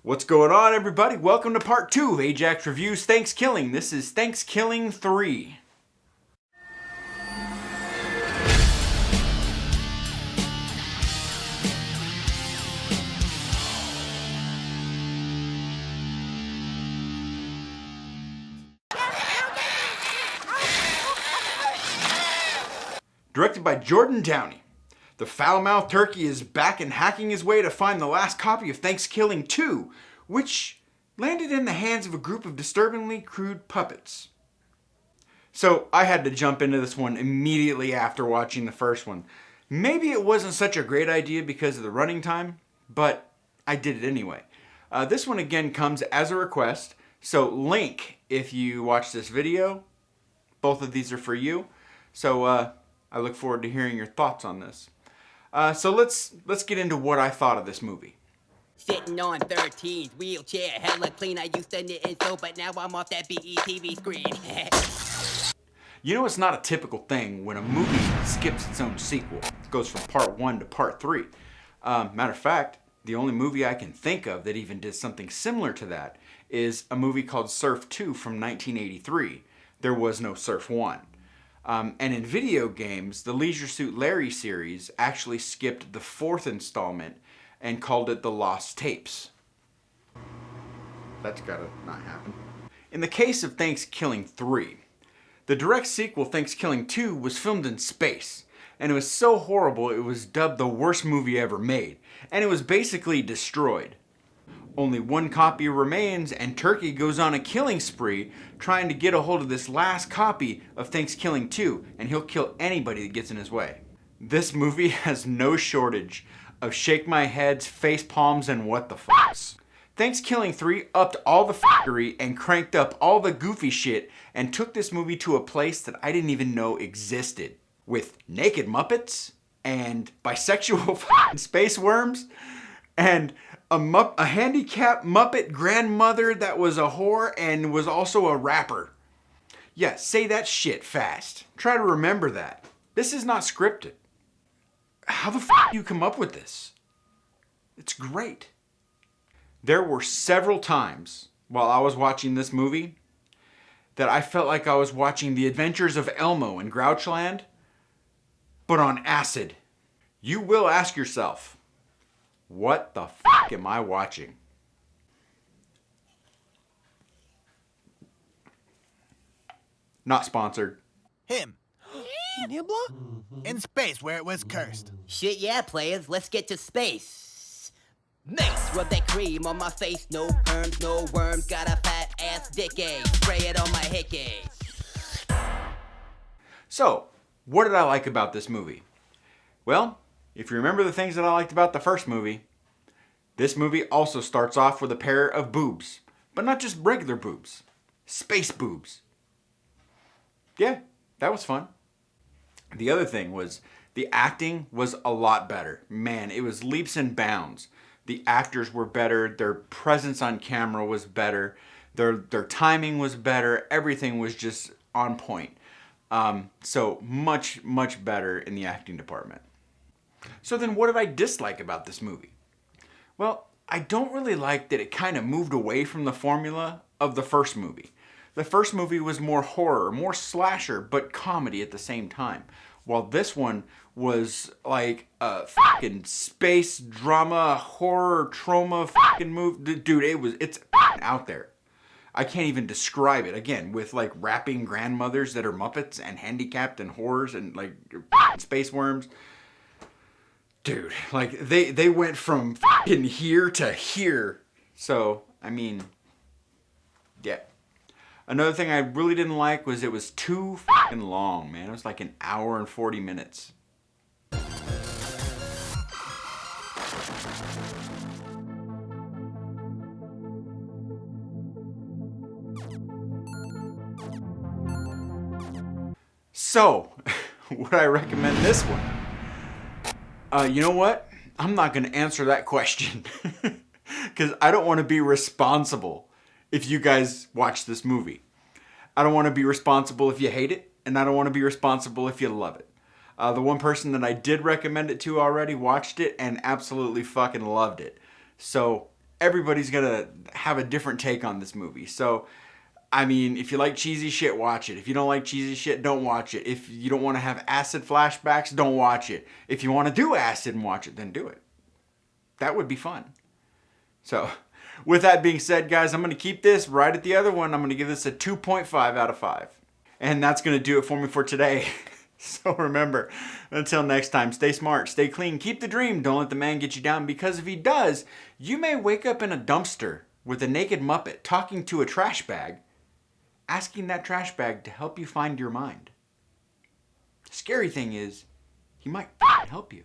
What's going on, everybody? Welcome to part 2 of Ajax Reviews Thankskilling. This is Thankskilling 3. Directed by Downey. The foul-mouthed Turkie is back and hacking his way to find the last copy of Thankskilling 2, which landed in the hands of a group of disturbingly crude puppets. So I had to jump into this one immediately after watching the first one. Maybe it wasn't such a great idea because of the running time, but I did it anyway. This one again comes as a request, so link if you watch this video. Both of these are for you, so I look forward to hearing your thoughts on this. So let's get into what I thought of this movie. Sitting on 13's wheelchair, hella clean. I used to knit and sew, but now I'm off that BETV screen. You know, it's not a typical thing when a movie skips its own sequel. It goes from part 1 to part 3. Matter of fact, the only movie I can think of that even did something similar to that is a movie called Surf 2 from 1983. There was no Surf 1. And in video games, the Leisure Suit Larry series actually skipped the 4th installment and called it The Lost Tapes. That's gotta not happen. In the case of Thankskilling 3, the direct sequel Thankskilling 2 was filmed in space, and it was so horrible it was dubbed the worst movie ever made, and it was basically destroyed. Only one copy remains, and Turkie goes on a killing spree trying to get a hold of this last copy of Thankskilling 2, and he'll kill anybody that gets in his way. This movie has no shortage of shake my heads, face palms, and what the fucks. Thankskilling 3 upped all the fuckery and cranked up all the goofy shit and took this movie to a place that I didn't even know existed. With naked Muppets, and bisexual fucking space worms, and a handicapped Muppet grandmother that was a whore and was also a rapper. Yeah, say that shit fast. Try to remember that. This is not scripted. How the fuck do you come up with this? It's great. There were several times while I was watching this movie that I felt like I was watching The Adventures of Elmo in Grouchland, but on acid. You will ask yourself, what the fuck am I watching? Not sponsored. Him. In space where it was cursed. Shit yeah, players, let's get to space. Mace, rub that cream on my face. No perms, no worms, got a fat ass dick egg. Spray it on my hickey. So, what did I like about this movie? Well, if you remember the things that I liked about the first movie, this movie also starts off with a pair of boobs. But not just regular boobs. Space boobs. Yeah, that was fun. The other thing was, the acting was a lot better. Man, it was leaps and bounds. The actors were better, their presence on camera was better, their timing was better, everything was just on point. So much better in the acting department. So then what did I dislike about this movie? Well, I don't really like that it kind of moved away from the formula of the first movie. The first movie was more horror, more slasher, but comedy at the same time. While this one was like a fucking space drama, horror, trauma fucking movie. Dude, it's out there. I can't even describe it. Again, with like rapping grandmothers that are Muppets and handicapped and horrors and like space worms. Dude, like they went from fucking here to here. So, I mean, yeah. Another thing I really didn't like was it was too fucking long, man. It was like an hour and 40 minutes. So, would I recommend this one? You know what? I'm not going to answer that question. Because I don't want to be responsible if you guys watch this movie. I don't want to be responsible if you hate it, and I don't want to be responsible if you love it. The one person that I did recommend it to already watched it and absolutely fucking loved it. So everybody's gonna have a different take on this movie. So, I mean, if you like cheesy shit, watch it. If you don't like cheesy shit, don't watch it. If you don't want to have acid flashbacks, don't watch it. If you want to do acid and watch it, then do it. That would be fun. So, with that being said, guys, I'm going to keep this right at the other one. I'm going to give this a 2.5 out of 5. And that's going to do it for me for today. So remember, until next time, stay smart, stay clean, keep the dream, don't let the man get you down, because if he does, you may wake up in a dumpster with a naked Muppet talking to a trash bag, asking that trash bag to help you find your mind. The scary thing is, he might help you.